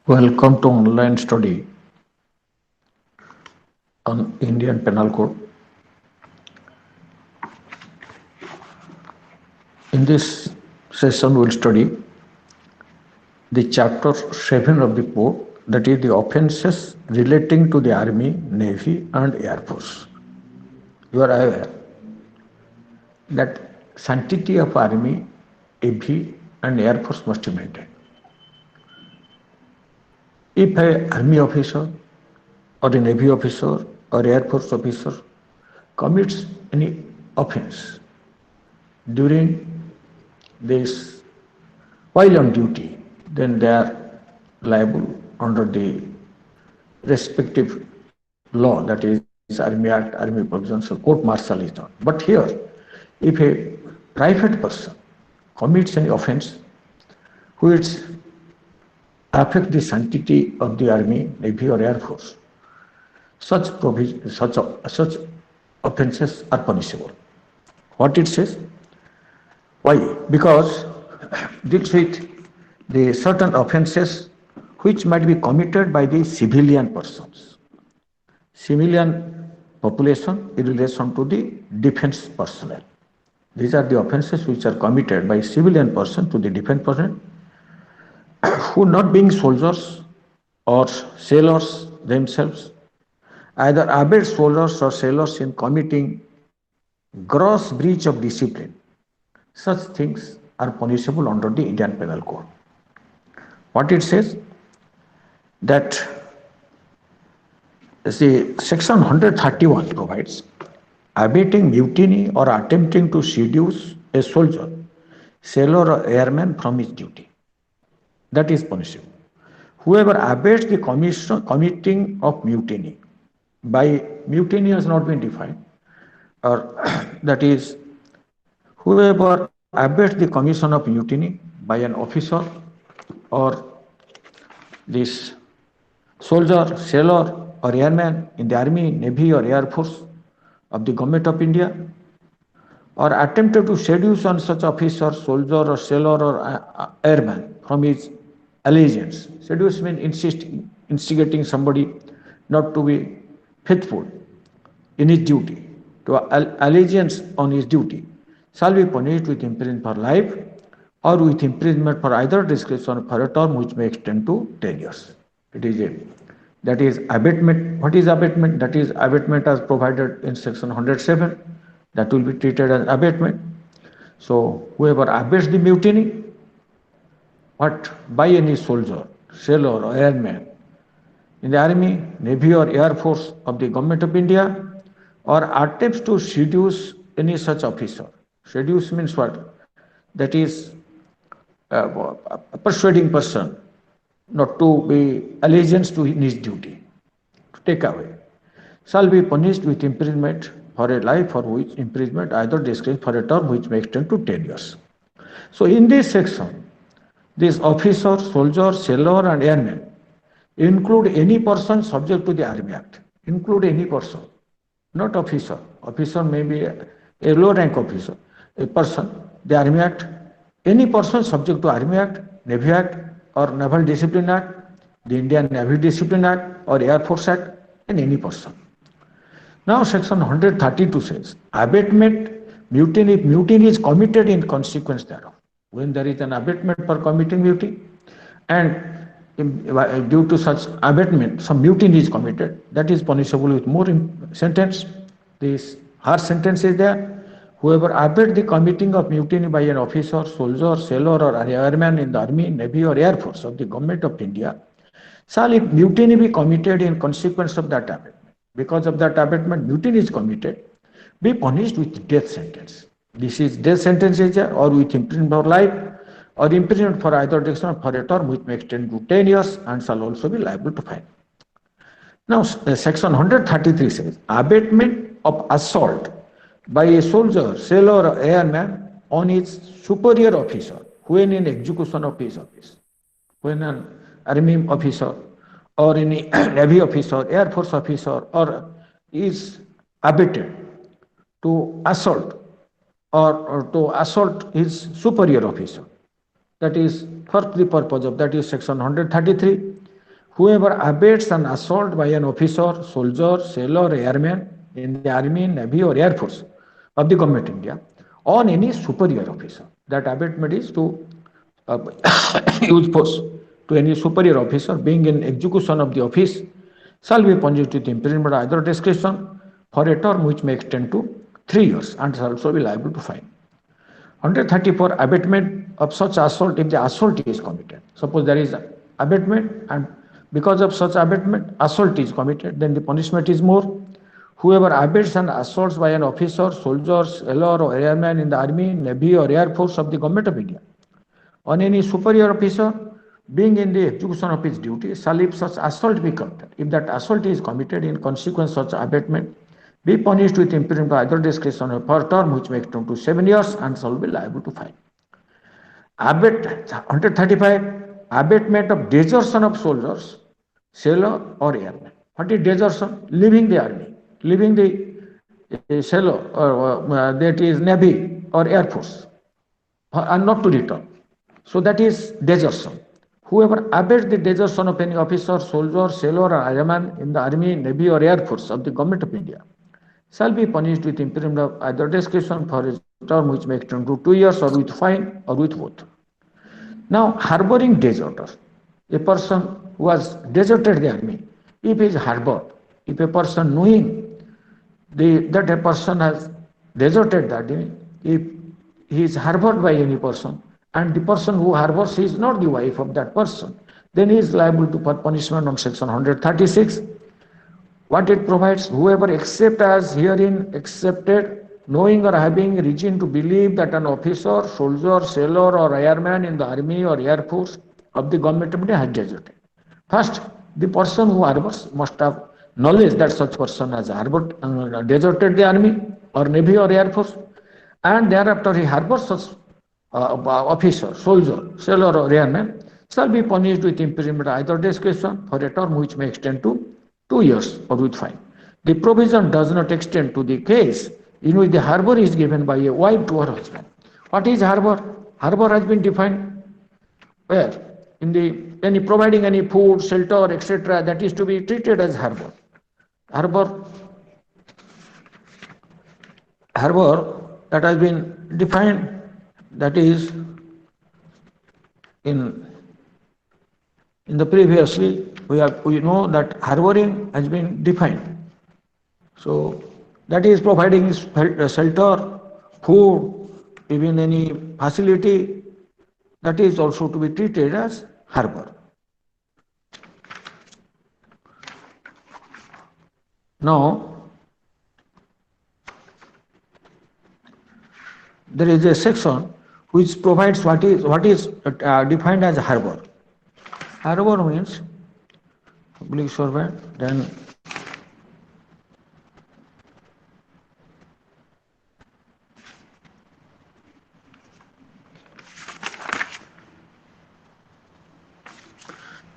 Welcome to online study on Indian Penal Code. In this session, we'll study the chapter 7 of the code, that is the offences relating to the Army, Navy, and Air Force. You are aware that sanctity of Army, Navy, and Air Force must be maintained. If an Army officer or a Navy officer or Air Force officer commits any offence during this while on duty, then they are liable under the respective law, that is Army Act, Army Provisions, so court martial is done. But here, if a private person commits any offence which affect the sanctity of the Army, Navy, or Air Force, such offences are punishable. What it says? Why? Because deals with the certain offences which might be committed by the civilian persons, civilian population in relation to the defense personnel. These are the offences which are committed by civilian person to the defense personnel who, not being soldiers or sailors themselves, either abet soldiers or sailors in committing gross breach of discipline. Such things are punishable under the Indian Penal Code. What it says? That the section 131 provides abetting mutiny or attempting to seduce a soldier, sailor, or airman from his duty. That is punishable. Whoever abets the committing of mutiny, by mutiny has not been defined, or that is, whoever abets the commission of mutiny by an officer or this soldier, sailor, or airman in the Army, Navy, or Air Force of the Government of India, or attempted to seduce on such officer, soldier, or sailor, or airman from his allegiance. Seduce means instigating somebody not to be faithful in his duty, to allegiance on his duty, shall be punished with imprisonment for life or with imprisonment for either discretion for a term which may extend to 10 years. It is a, that is abatement. What is abatement? That is abatement as provided in section 107. That will be treated as abatement. So whoever abets the mutiny, but by any soldier, sailor, or airman in the Army, Navy, or Air Force of the Government of India, or attempts to seduce any such officer. Seduce means what? That is a persuading person not to be allegiance to his duty, to take away, shall be punished with imprisonment for a life or with imprisonment either discretion for a term which may extend to 10 years. So in this section, this officer, soldier, sailor, and airman include any person subject to the Army Act. Include any person, not officer. Officer may be a low rank officer, a person, the Army Act, any person subject to Army Act, Navy Act, or Naval Discipline Act, the Indian Navy Discipline Act, or Air Force Act, and any person. Now section 132 says, abatement, mutiny, if mutiny is committed in consequence thereof. When there is an abatement for committing mutiny, and due to such abatement, some mutiny is committed, that is punishable with more sentence. This harsh sentence is there. Whoever abet the committing of mutiny by an officer, soldier, sailor, or airman in the Army, Navy, or Air Force of the Government of India, shall, if mutiny be committed in consequence of that abatement, because of that abatement, mutiny is committed, be punished with death sentence. This is death sentence is there, or with imprisonment for life, or imprisonment for either direction for a term which may extend to 10 years and shall also be liable to fine. Now, section 133 says, abatement of assault by a soldier, sailor, or airman on his superior officer when in execution of his office. When an Army officer or any Navy officer, Air Force officer, or is abated to assault or to assault his superior officer. That is for the purpose of, that is section 133. whoever abets an assault by an officer, soldier, sailor, airman in the army, navy, or air force of the government of India on any superior officer. That abatement is to uh, use force to any superior officer being in execution of the office shall be punished with imprisonment either discretion for a term which may extend to 3 years and shall also be liable to fine. 134 abatement of such assault if the assault is committed. Suppose there is abatement and because of such abatement assault is committed, then the punishment is more. Whoever abets and assaults by an officer, soldier, sailor or airman in the army, navy or air force of the government of India on any superior officer being in the execution of his duty shall if such assault be committed. If that assault is committed in consequence of such abatement, be punished with imprisonment by either discretion or per term which may extend to 7 years and shall be liable to fine. 135 abatement of desertion of soldiers, sailor or airman. What is desertion? Leaving the army, leaving the sailor or that is navy or air force and not to return. So that is desertion. Whoever abets the desertion of any officer, soldier, sailor or airman in the army, navy or air force of the government of India shall be punished with imprisonment of either discretion for a term which may extend to 2 years or with fine or with both. Now, harboring deserter, a person who has deserted the army, if he is harbored, if a person knowing that a person has deserted the army, if he is harbored by any person, and the person who harbors is not the wife of that person, then he is liable to punishment on section 136. What it provides, whoever accept as herein accepted, knowing or having reason to believe that an officer, soldier, sailor or airman in the army or air force of the government of India has deserted. First, the person who harbors must have knowledge that such person has harbored, deserted the army or navy or air force, and thereafter he harbors such officer, soldier, sailor or airman shall be punished with imprisonment either discretion for a term which may extend to 2 years or with fine. The provision does not extend to the case in which the harbor is given by a wife to her husband. What is harbor? Harbor has been defined where? In the any providing any food, shelter, etc. that is to be treated as harbor. Harbor that has been defined, that is in the previously we know that harboring has been defined. So that is providing shelter, food, even any facility, that is also to be treated as harbor. Now there is a section which provides what is defined as harbor. Harbor means public servant, then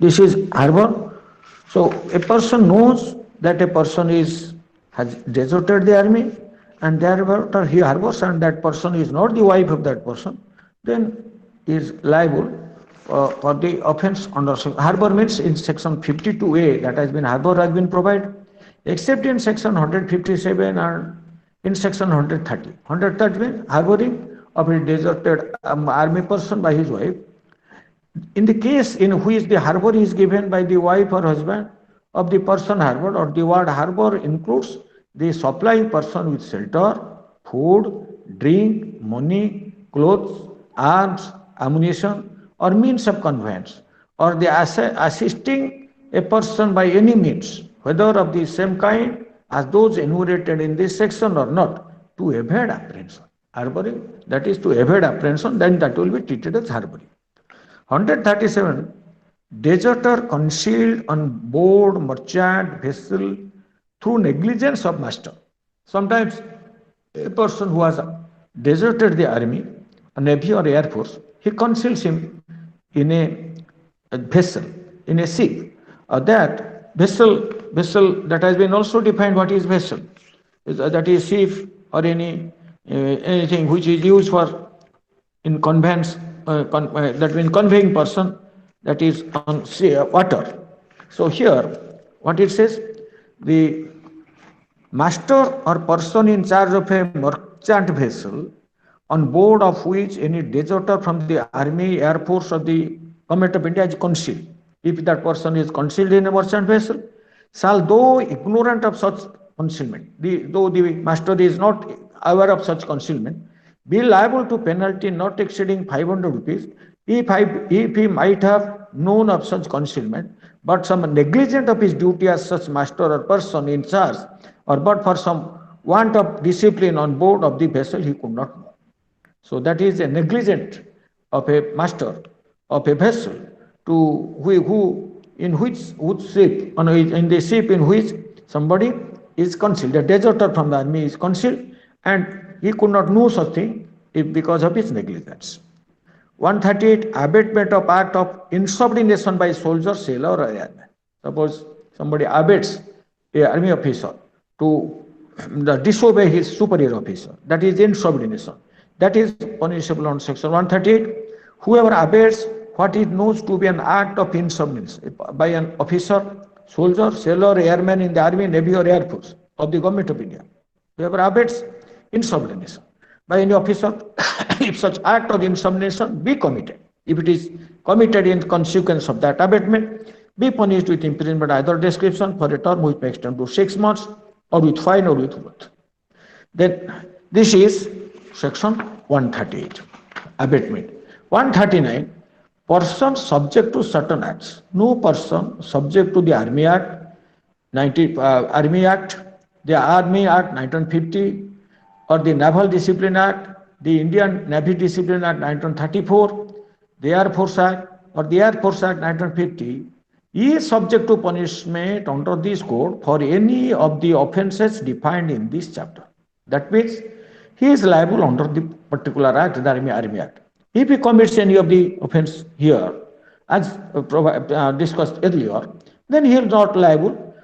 this is harbor. So a person knows that a person has deserted the army and thereafter he harbors and that person is not the wife of that person, then is liable for the offence under harbor means in section 52A that has been provided, except in section 157 and in section 130. 130 means harboring of a deserted army person by his wife. In the case in which the harbor is given by the wife or husband of the person harbored, or the word harbor includes the supplying person with shelter, food, drink, money, clothes, arms, ammunition, or means of conveyance, or the assisting a person by any means, whether of the same kind as those enumerated in this section or not, to evade apprehension. Harboring, that is to evade apprehension, then that will be treated as harboring. 137, deserter concealed on board merchant vessel through negligence of master. Sometimes a person who has deserted the army, a navy or air force, he conceals him in a vessel, in a ship. That vessel that has been also defined what is vessel. That is ship or anything which is used for in conveyance, that means conveying person, that is on sea, water. So here, what it says, the master or person in charge of a merchant vessel on board of which any deserter from the army, air force, or the government of India is concealed. If that person is concealed in a merchant vessel, shall, though ignorant of such concealment, though the master is not aware of such concealment, be liable to penalty not exceeding 500 rupees if he might have known of such concealment, but some negligent of his duty as such master or person in charge, or but for some want of discipline on board of the vessel he could not know. So that is a negligent of a master of a vessel to who in which ship in the ship in which somebody is concealed, a deserter from the army is concealed, and he could not know such thing if because of his negligence. 138, abatement of act of insubordination by soldier, sailor, or airman. Suppose somebody abates a army officer to disobey his superior officer, that is insubordination. That is punishable on section 138. Whoever abates what he knows to be an act of insubordination by an officer, soldier, sailor, airman in the army, navy, or air force of the government of India. Whoever abates insubordination by any officer, if such act of insubordination be committed, if it is committed in consequence of that abatement, be punished with imprisonment either description for a term which may extend to 6 months, or with fine, or with both. Then this is section 138, abatement. 139, person subject to certain acts. No person subject to the Army Act, Army Act, the Army Act 1950, or the Naval Discipline Act, the Indian Navy Discipline Act 1934, the Air Force Act, or the Air Force Act 1950, is subject to punishment under this code for any of the offences defined in this chapter. That means he is liable under the particular act, the Army Act. If he commits any of the offence here, as discussed earlier, then he is not liable.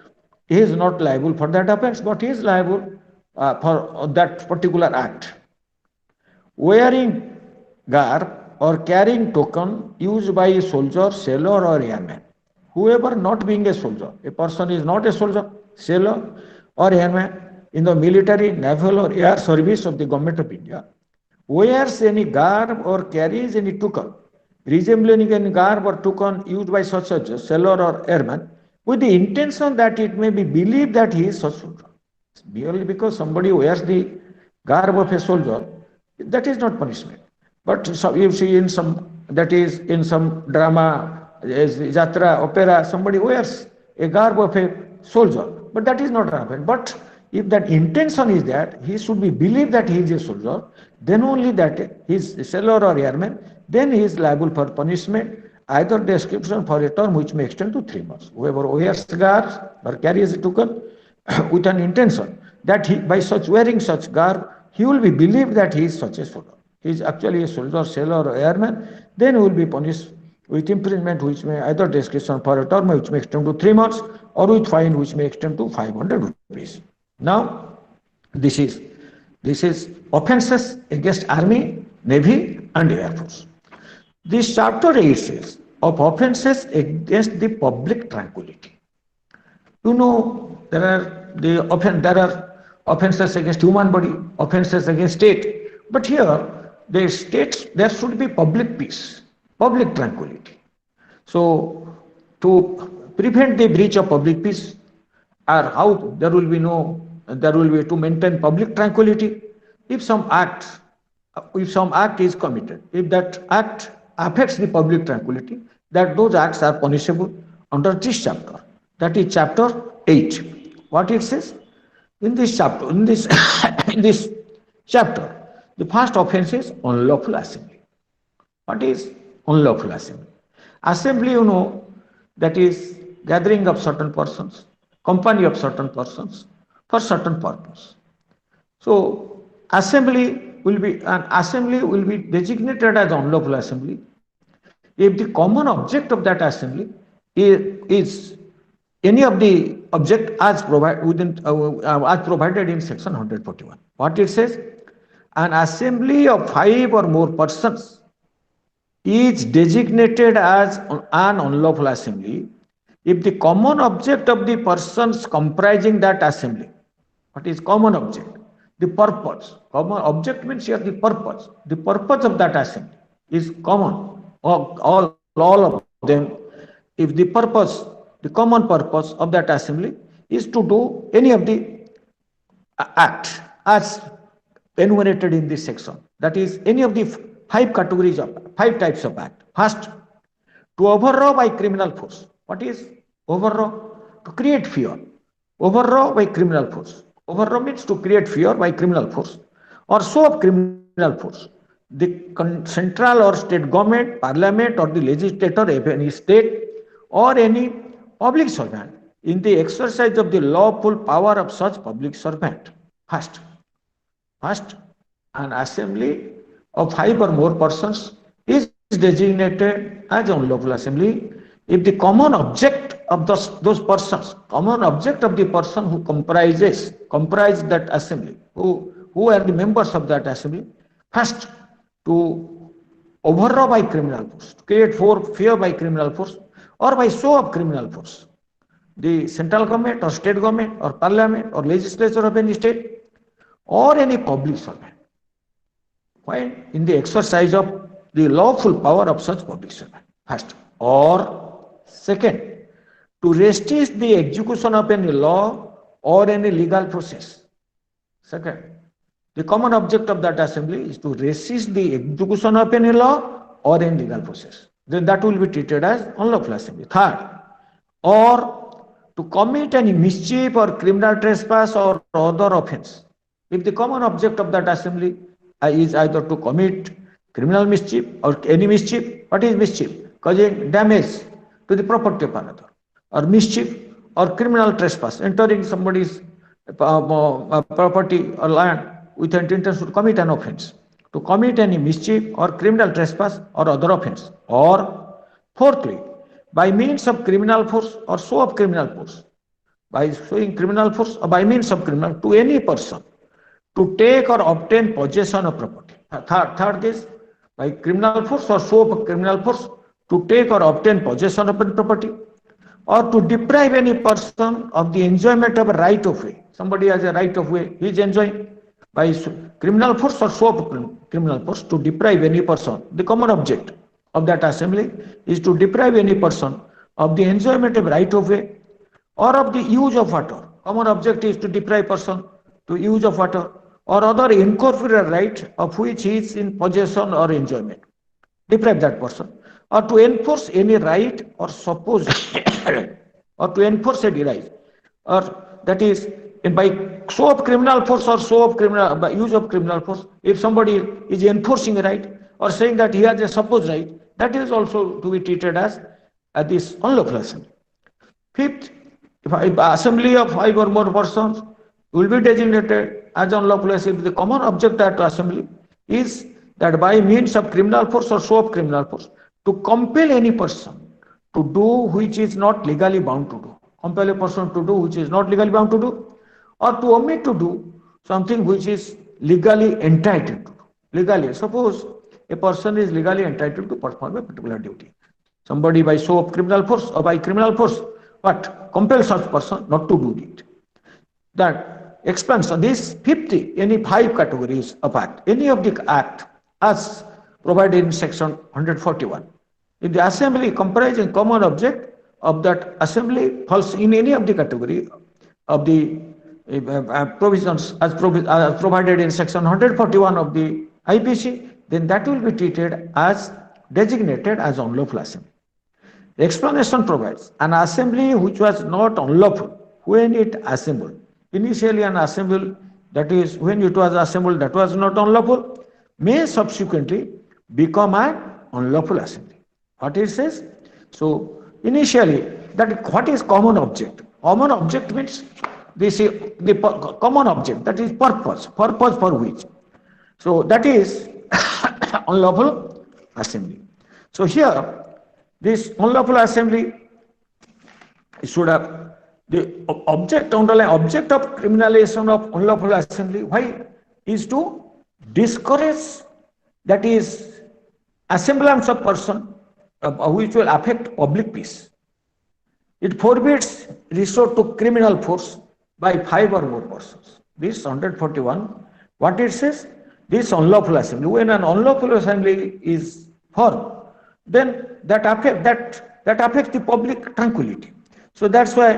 He is not liable for that offence, but he is liable for that particular act. Wearing garb or carrying token used by a soldier, sailor, or airman. Whoever not being a soldier, a person is not a soldier, sailor, or airman in the military, naval, or air service of the government of India, wears any garb or carries any token resembling any garb or token used by such a sailor or airman, with the intention that it may be believed that he is such soldier. Merely because somebody wears the garb of a soldier, that is not punishment. But you see in some, that is in some drama, jatra, opera, somebody wears a garb of a soldier, but that is not happened. But if that intention is that he should be believed that he is a soldier, then only that he is a sailor or airman, then he is liable for punishment, either description for a term which may extend to 3 months. Whoever wears garb or carries a token with an intention that he, by such wearing such garb, he will be believed that he is such a soldier. He is actually a soldier, sailor, or airman, then he will be punished with imprisonment which may either description for a term which may extend to 3 months, or with fine which may extend to 500 rupees. Now, this is offences against Army, Navy, and Air Force. This chapter 8 says of offences against the public tranquility. You know, there are offences against human body, offences against state, but here the states, there should be public peace, public tranquility. So, to prevent the breach of public peace, or how there will be to maintain public tranquility, if some act is committed, if that act affects the public tranquility, that those acts are punishable under this chapter. That is chapter 8. What it says? In this chapter, in this chapter, the first offense is unlawful assembly. What is unlawful assembly? Assembly, you know, that is gathering of certain persons, company of certain persons for certain purpose. So assembly will be designated as unlawful assembly if the common object of that assembly is any of the object as provided in section 141. What it says? An assembly of 5 or more persons is designated as an unlawful assembly if the common object of the persons comprising that assembly, what is common object? The purpose. Common object means here the purpose. The purpose of that assembly is common. All of them. If the purpose, the common purpose of that assembly is to do any of the act as enumerated in this section. That is any of the five types of act. First, to overthrow by criminal force. What is overthrow? To create fear. Overthrow by criminal force. Overthrow means to create fear by criminal force or show of criminal force. The central or state government, parliament, or the legislator of any state or any public servant in the exercise of the lawful power of such public servant. First, an assembly of five or more persons is designated as unlawful assembly if the common object of those persons, common object of the person who comprise that assembly, who are the members of that assembly, first to overthrow by criminal force, to create fear by criminal force or by show of criminal force, the central government or state government or parliament or legislature of any state or any public servant, while in the exercise of the lawful power of such public servant. First, or second, to resist the execution of any law or any legal process. Second, the common object of that assembly is to resist the execution of any law or any legal process. Then that will be treated as unlawful assembly. Third, or to commit any mischief or criminal trespass or other offense. If the common object of that assembly is either to commit criminal mischief or any mischief, what is mischief? Causing damage to the property of another, or mischief or criminal trespass, entering somebody's property or land with an intention to commit an offense, to commit any mischief or criminal trespass or other offense, or fourthly, by means of criminal force or show of criminal force, by showing criminal force or by means of criminal to any person to take or obtain possession of property. Third is by criminal force or show of criminal force to take or obtain possession of property, or to deprive any person of the enjoyment of a right of way. Somebody has a right of way, he is enjoying by criminal force or show of criminal force to deprive any person. The common object of that assembly is to deprive any person of the enjoyment of right of way or of the use of water. Common object is to deprive person to use of water or other incorporeal right of which he is in possession or enjoyment. Deprive that person, or to enforce any right or suppose or to enforce any right, or that is by show of criminal force or show of criminal by use of criminal force. If somebody is enforcing a right or saying that he has a supposed right, that is also to be treated as this unlawful assembly. Fifth, if assembly of five or more persons will be designated as unlawful assembly, the common object of the assembly is that by means of criminal force or show of criminal force to compel any person to do which is not legally bound to do. Compel a person to do which is not legally bound to do, or to omit to do something which is legally entitled to do. Legally, suppose a person is legally entitled to perform a particular duty. Somebody by show of criminal force or by criminal force, but compel such person not to do it. That expands on this 50, any five categories of act, any of the act as provided in section 141. If the assembly comprising common object of that assembly falls in any of the category of the provisions as provided in section 141 of the IPC, then that will be treated as designated as unlawful assembly. The explanation provides an assembly which was not unlawful when it assembled. Initially an assembly, that is when it was assembled that was not unlawful, may subsequently become an unlawful assembly. What it says? So initially, that what is common object? Common object means the common object, that is purpose for which. So that is unlawful assembly. So here, this unlawful assembly should have the underlying object of criminalization of unlawful assembly. Why? Is to discourage, that is assemblance of person which will affect public peace. It forbids resort to criminal force by 5 or more persons. This 141, what it says? This unlawful assembly. When an unlawful assembly is formed, then that affects the public tranquility. So that's why.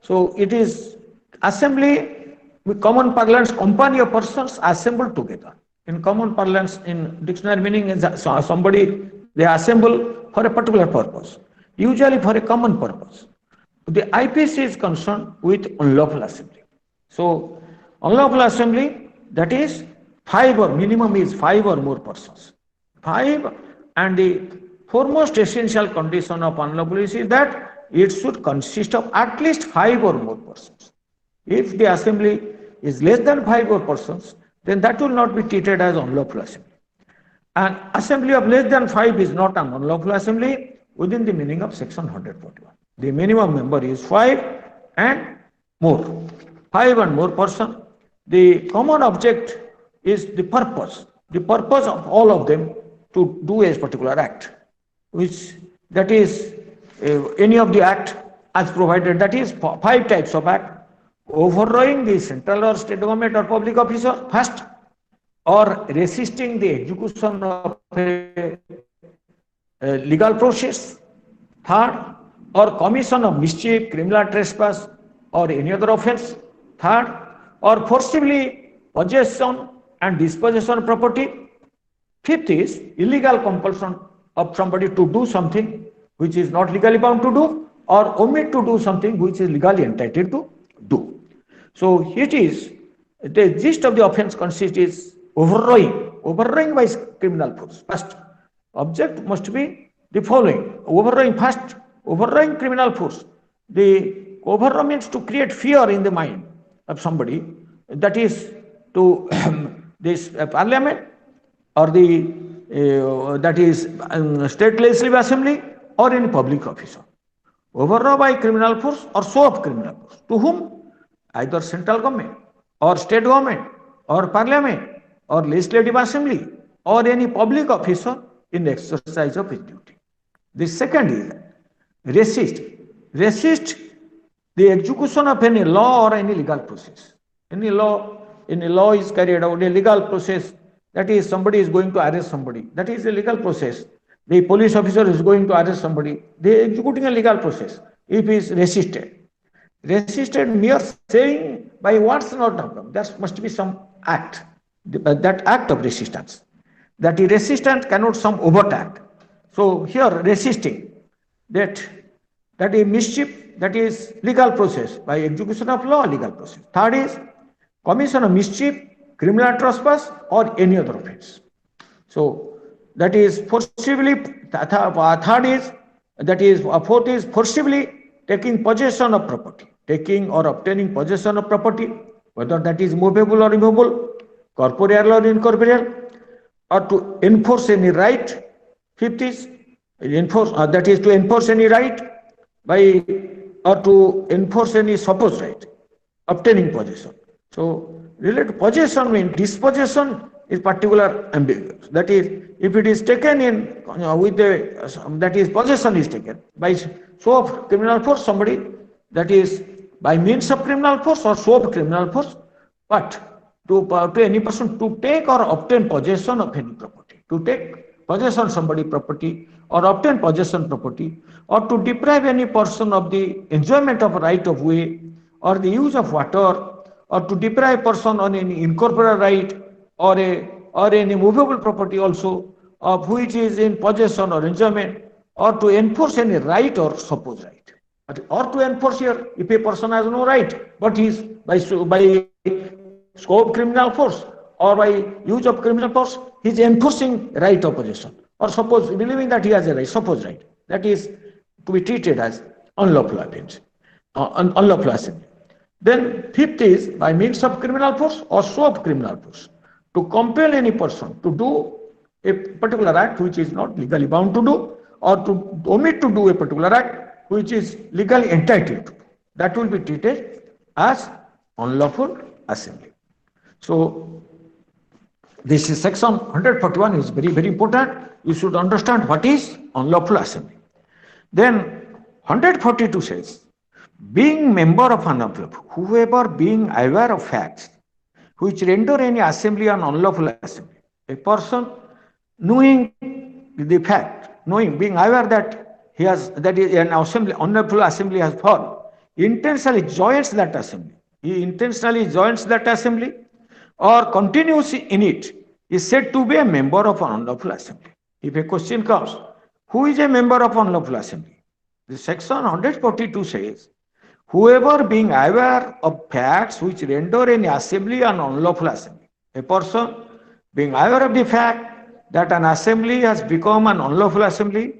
So it is assembly, with common parlance, company of persons assembled together. In common parlance, in dictionary meaning is somebody they assemble for a particular purpose, usually for a common purpose. The IPC is concerned with unlawful assembly. So unlawful assembly, that is 5 or minimum is 5 or more persons. 5, and the foremost essential condition of unlawful is that it should consist of at least 5 or more persons. If the assembly is less than 5 or persons, then that will not be treated as unlawful assembly. An assembly of less than 5 is not an unlawful assembly within the meaning of section 141. The minimum member is 5 and more. 5 and more person. The common object is the purpose of all of them to do a particular act, which that is any of the act as provided, that is 5 types of act. Overthrowing the central or state government or public officer first, or resisting the execution of a legal process third, or commission of mischief, criminal trespass or any other offence third, or forcibly possession and dispossession of property. Fifth is illegal compulsion of somebody to do something which is not legally bound to do, or omit to do something which is legally entitled to do. So it is, the gist of the offence consists is overthrowing by criminal force. First, object must be the following: overthrowing criminal force. The overthrow means to create fear in the mind of somebody, that is to this parliament or the that is state legislative assembly or any public officer. Overthrow by criminal force or show of criminal force. To whom? Either central government or state government or parliament or legislative assembly or any public officer in the exercise of his duty. The second is resist the execution of any law or any legal process. Any law is carried out, a legal process, that is somebody is going to arrest somebody, that is a legal process. The police officer is going to arrest somebody, they are executing a legal process. If he is resisted mere saying by words not done, there must be some act, that act of resistance. That the resistance cannot some overt act. So here resisting that is mischief, that is legal process by execution of law, legal process. Third is commission of mischief, criminal trespass or any other offence. So that is forcibly. Fourth is forcibly taking possession of property, taking or obtaining possession of property, whether that is movable or immovable, corporeal or incorporeal, or to enforce any right. Fifth is that is to enforce any right by, or to enforce any supposed right, obtaining possession. So related possession means dispossession is particular ambiguous. That is, if it is taken in with the that is possession is taken by show of criminal force, somebody, that is by means of criminal force or show of criminal force, but to any person to take or obtain possession of any property, to take possession somebody property or obtain possession property, or to deprive any person of the enjoyment of right of way or the use of water, or to deprive person on any incorporeal right or any movable property also of which is in possession or enjoyment, or to enforce any right or supposed right. Or to enforce here, if a person has no right, but he is by scope criminal force or by use of criminal force, he is enforcing right of possession, or suppose believing that he has a right, supposed right, that is to be treated as unlawful offence, unlawful assembly. Then fifth is by means of criminal force or show of criminal force, to compel any person to do a particular act which is not legally bound to do, or to omit to do a particular act which is legally entitled to. That will be treated as unlawful assembly. So this is section 141 is very, very important. You should understand what is unlawful assembly. Then 142 says, being member of an assembly, whoever being aware of facts which render any assembly an unlawful assembly. A person knowing the fact, knowing, being aware that he has that is an assembly, unlawful assembly has fallen, intentionally joins that assembly. He intentionally joins that assembly or continues in it is said to be a member of an unlawful assembly. If a question comes, who is a member of unlawful assembly? The section 142 says, whoever being aware of facts which render any assembly an unlawful assembly. A person being aware of the fact that an assembly has become an unlawful assembly,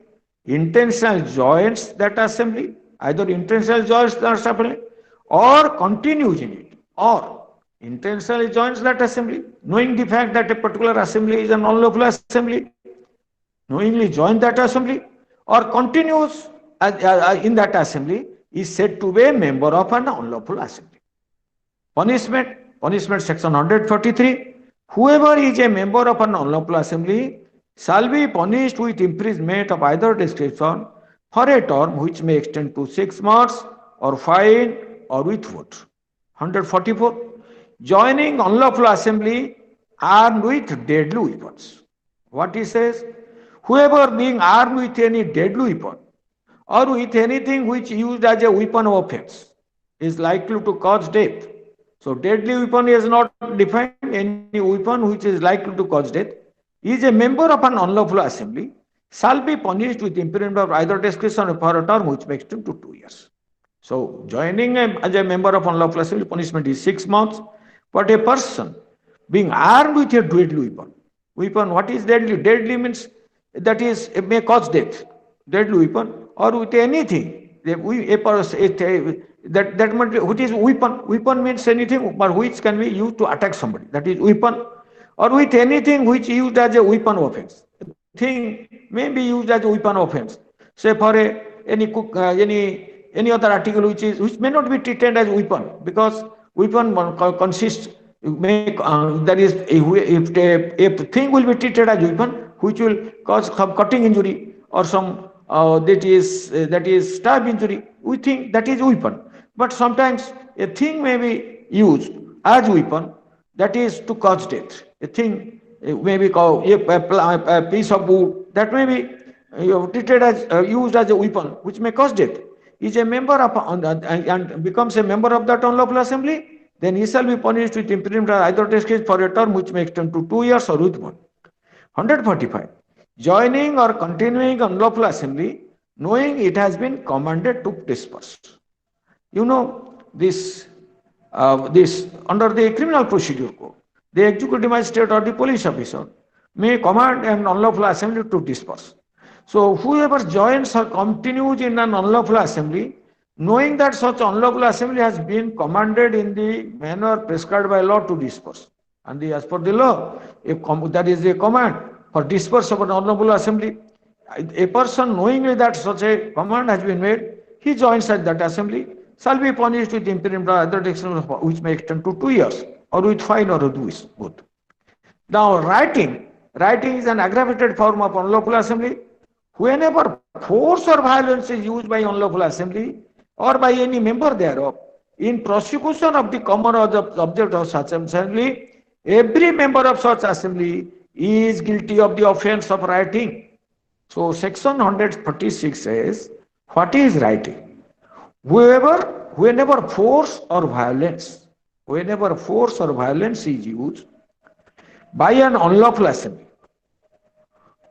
intentionally joins that assembly, either intentionally joins that assembly or continues in it, or intentionally joins that assembly, knowing the fact that a particular assembly is an unlawful assembly, knowingly joins that assembly, or continues in that assembly, is said to be a member of an unlawful assembly. Punishment section 143. Whoever is a member of an unlawful assembly shall be punished with imprisonment of either description for a term which may extend to 6 months or fine or with vote. 144. Joining unlawful assembly armed with deadly weapons. What he says? Whoever being armed with any deadly weapon or with anything which used as a weapon of offense is likely to cause death. So deadly weapon is not defined. Any weapon which is likely to cause death is a member of an unlawful assembly shall be punished with imprisonment of either discretion for a term which may extend to 2 years. So joining as a member of unlawful assembly, punishment is 6 months. But a person being armed with a deadly weapon, what is deadly? Deadly means that is it may cause death. Deadly weapon or with anything. A person, that what is weapon? Weapon means anything but which can be used to attack somebody. That is weapon. Or with anything which used as a weapon of offense. Thing may be used as a weapon of offense. Say for any other article which may not be treated as weapon, because weapon consists that is if a thing will be treated as weapon which will cause some cutting injury or some that is stab injury, we think that is weapon. But sometimes a thing may be used as weapon that is to cause death. A thing may be called a piece of wood that may be treated as used as a weapon which may cause death. Is a member of and becomes a member of that unlawful assembly, then he shall be punished with imprisonment or either disgrace for a term which may extend to 2 years or with one. 145. Joining or continuing unlawful assembly, knowing it has been commanded to disperse. You know, this under the criminal procedure code, the executive magistrate or the police officer may command an unlawful assembly to disperse. So whoever joins or continues in an unlawful assembly, knowing that such unlawful assembly has been commanded in the manner prescribed by law to disperse. And as per the law, that is a command for disperse of an unlawful assembly. A person knowingly that such a command has been made, he joins at that assembly, shall be punished with imprisonment or other direction which may extend to 2 years, or with fine or with both. Now writing is an aggravated form of unlawful assembly. Whenever force or violence is used by unlawful assembly or by any member thereof in prosecution of the common object of such assembly, every member of such assembly is guilty of the offense of writing. So section 146 says, what is writing? Whenever force or violence is used by an unlawful assembly,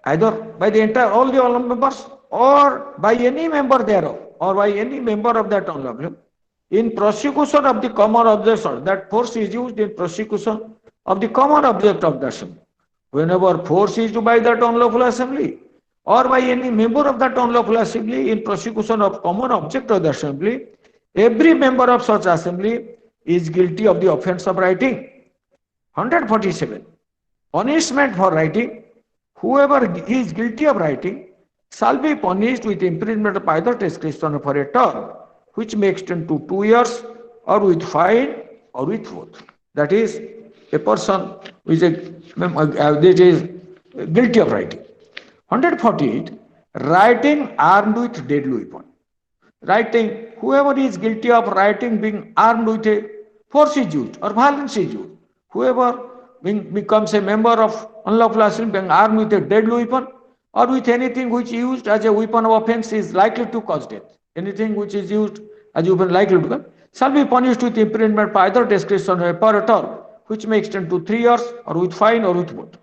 either by the entire all the members or by any member thereof or by any member of that unlawful, in prosecution of the common object, that force is used in prosecution of the common object of the assembly. Whenever force is used by that unlawful assembly or by any member of that unlawful assembly in prosecution of common object of the assembly, every member of such assembly is guilty of the offense of writing. 147. Punishment for writing. Whoever is guilty of writing shall be punished with imprisonment of either discretion for a term which may extend to 2 years or with fine or with both. That is, a person who is guilty of writing. 148. Writing armed with deadly weapon. Writing, whoever is guilty of writing being armed with a force is used or violence is used. Whoever becomes a member of unlawful assembly being armed with a deadly weapon or with anything which is used as a weapon of offense is likely to cause death. Anything which is used as a weapon likely to cause shall be punished with imprisonment by either discretion or a per which may extend to 3 years or with fine or with both.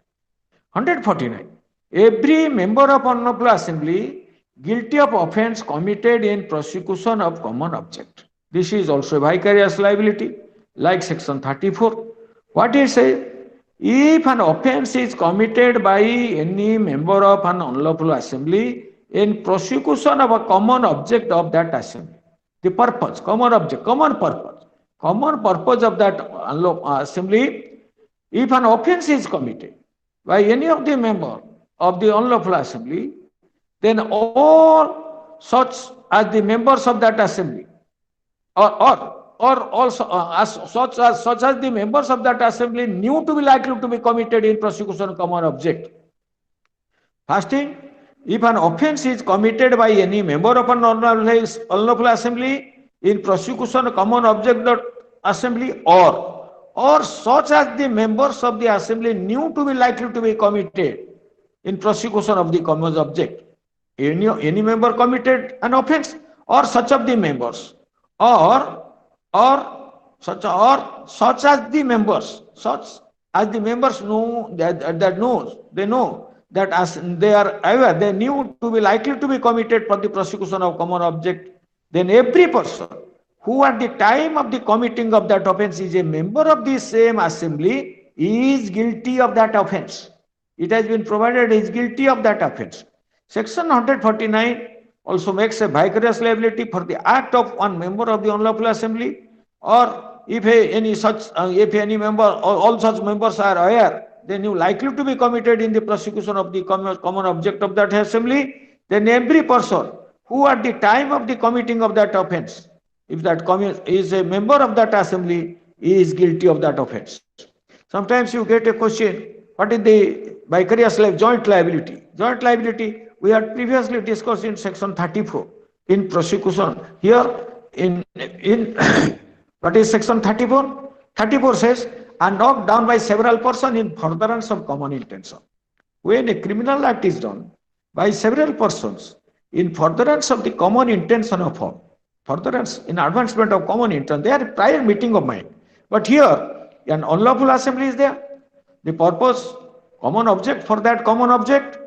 149. Every member of Honorable Assembly guilty of offence committed in prosecution of common object. This is also a vicarious liability, like section 34. What it says? If an offence is committed by any member of an unlawful assembly in prosecution of a common object of that assembly, the purpose, common object, common purpose of that assembly, if an offence is committed by any of the member of the unlawful assembly, then all such as the members of that assembly, or also such as the members of that assembly knew to be likely to be committed in prosecution of common object. Fasting, if an offence is committed by any member of an unlawful assembly in prosecution of common object of assembly, or such as the members of the assembly knew to be likely to be committed in prosecution of the common object, any member committed an offence, or such of the members, or such as the members know they know that as they are aware, they knew to be likely to be committed for the prosecution of common object, then every person who at the time of the committing of that offence is a member of the same assembly is guilty of that offence. It has been provided is guilty of that offence. Section 149 also makes a vicarious liability for the act of one member of the unlawful assembly, or if any member or all such members are aware, then you likely to be committed in the prosecution of the common object of that assembly, then every person who at the time of the committing of that offence, if that is a member of that assembly, is guilty of that offence. Sometimes you get a question, what is the vicarious joint liability? Joint liability we had previously discussed in section 34 in prosecution. Here in what is section 34? 34 says, are knocked down by several persons in furtherance of common intention. When a criminal act is done by several persons in furtherance of the common intention of all, furtherance in advancement of common intention, they are prior meeting of mind. But here, an unlawful assembly is there. The purpose, common object, for that common object,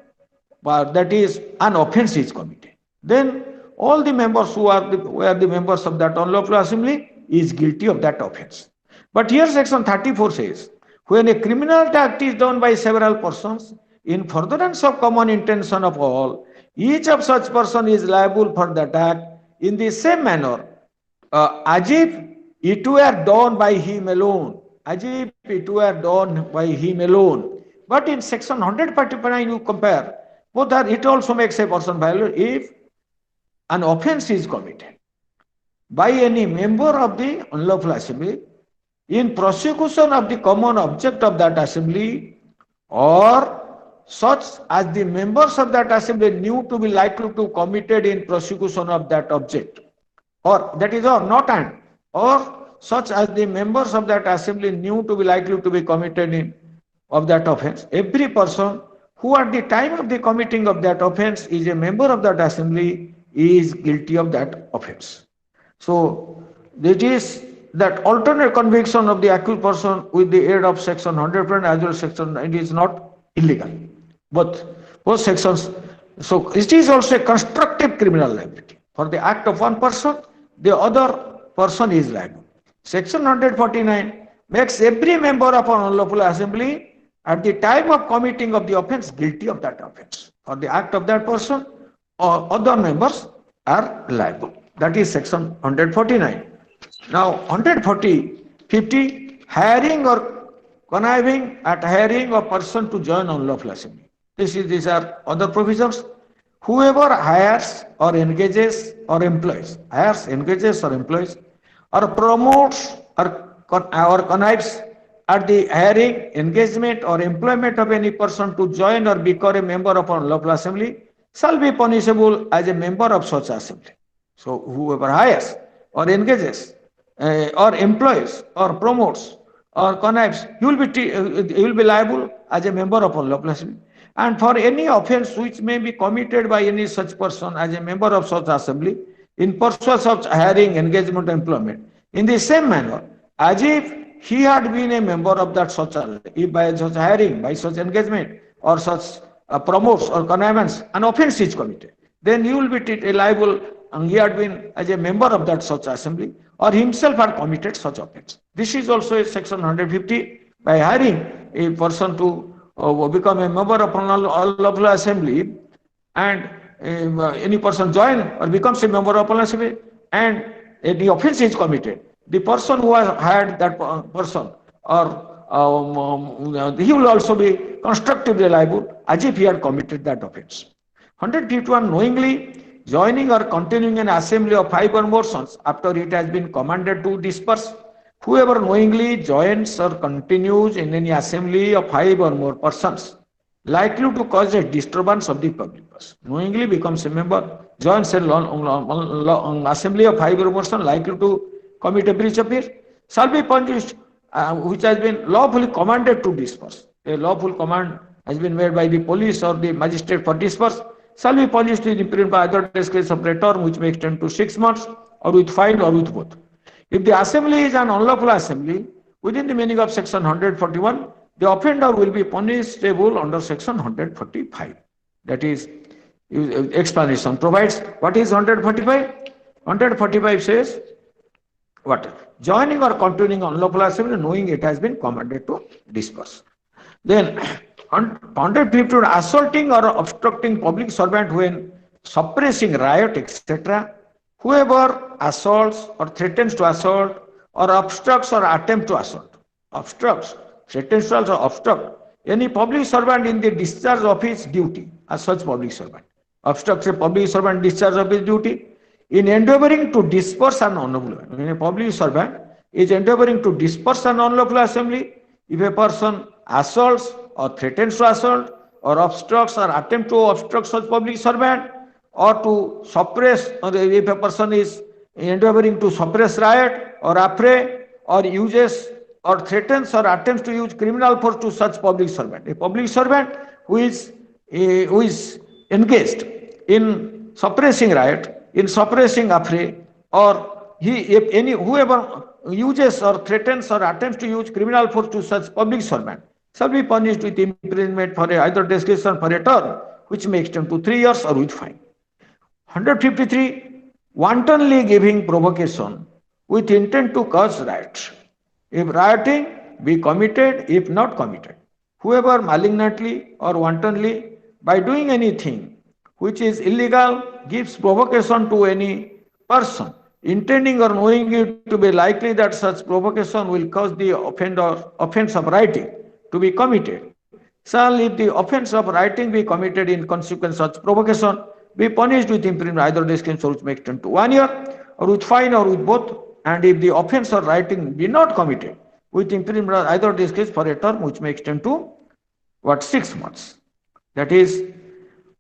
that is an offence is committed. Then all the members who are the members of that unlawful assembly is guilty of that offence. But here section 34 says, when a criminal act is done by several persons in furtherance of common intention of all, each of such person is liable for that act in the same manner as if it were done by him alone. As if it were done by him alone. But in section 149 you compare, both are, it also makes a person liable if an offence is committed by any member of the unlawful assembly in prosecution of the common object of that assembly, or such as the members of that assembly knew to be likely to committed in prosecution of that object, or that is, or not and, or such as the members of that assembly knew to be likely to be committed in of that offence. Every person who at the time of the committing of that offence is a member of that assembly is guilty of that offence. So it is that alternate conviction of the accused person with the aid of section 100 as well as section 90 is not illegal. Both sections. So it is also a constructive criminal liability. For the act of one person, the other person is liable. Section 149 makes every member of an unlawful assembly at the time of committing of the offence guilty of that offence. For the act of that person, or other members are liable. That is section 149. Now 50, hiring or conniving at hiring a person to join unlawful assembly. These are other provisions. Whoever hires or engages or employs, or promotes or connives at the hiring, engagement or employment of any person to join or become a member of an unlawful assembly shall be punishable as a member of such assembly. So whoever hires or engages or employs or promotes or connives, he will be liable as a member of unlawful assembly. And for any offence which may be committed by any such person as a member of such assembly in pursuance of hiring, engagement, employment, in the same manner as if he had been a member of that such, if by such hiring, by such engagement, or such promotes or connivance, an offence is committed, then he will be liable, and he had been as a member of that such assembly, or himself had committed such offence. This is also a section 150. By hiring a person to become a member of an unlawful assembly, and any person join or becomes a member of an assembly, and any offence is committed, the person who has hired that person, or he will also be constructively liable as if he had committed that offence. 151. Knowingly joining or continuing an assembly of 5 or more sons after it has been commanded to disperse. Whoever knowingly joins or continues in any assembly of 5 or more persons likely to cause a disturbance of the public peace, knowingly becomes a member, joins an assembly of 5 or more persons likely to commit a breach of peace, shall be punished, which has been lawfully commanded to disperse. A lawful command has been made by the police or the magistrate for disperse, shall be punished with imprisonment by either disgrace of a term which may extend to 6 months, or with fine, or with both. If the assembly is an unlawful assembly, within the meaning of section 141, the offender will be punishable under section 145. That is, explanation provides. What is 145? 145 says, what? Joining or continuing unlawful assembly, knowing it has been commanded to disperse. Then 152, assaulting or obstructing public servant when suppressing riot, etc. Whoever assaults or threatens to assault or obstructs or attempts to assault, obstructs, threatens to also obstruct any public servant in the discharge of his duty as such public servant, obstructs a public servant discharge of his duty in endeavoring to disperse an unlawful, when a public servant is endeavoring to disperse an unlawful assembly, if a person assaults or threatens to assault or obstructs or attempts to obstruct such public servant, or to suppress, or if a person is endeavoring to suppress riot or affray, or uses or threatens or attempts to use criminal force to such public servant, a public servant who is engaged in suppressing riot, in suppressing affray, or whoever uses or threatens or attempts to use criminal force to such public servant shall be punished with imprisonment for either discretion for a term which may extend to 3 years, or with fine. 153. Wantonly giving provocation with intent to cause riot. If rioting be committed, if not committed, whoever malignantly or wantonly, by doing anything which is illegal, gives provocation to any person, intending or knowing it to be likely that such provocation will cause the offence of rioting to be committed, shall, if the offence of rioting be committed in consequence of such provocation, be punished with imprisonment either discretion which may extend to 1 year, or with fine, or with both. And if the offence of rioting be not committed, with imprisonment either discretion for a term which may extend to 6 months. That is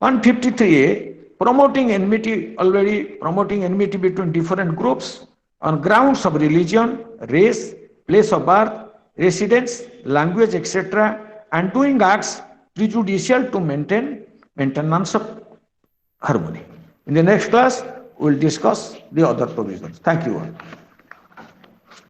153A, promoting enmity, already promoting enmity between different groups on grounds of religion, race, place of birth, residence, language, etc., and doing acts prejudicial to maintenance of harmony. In the next class, we will discuss the other provisions. Thank you all.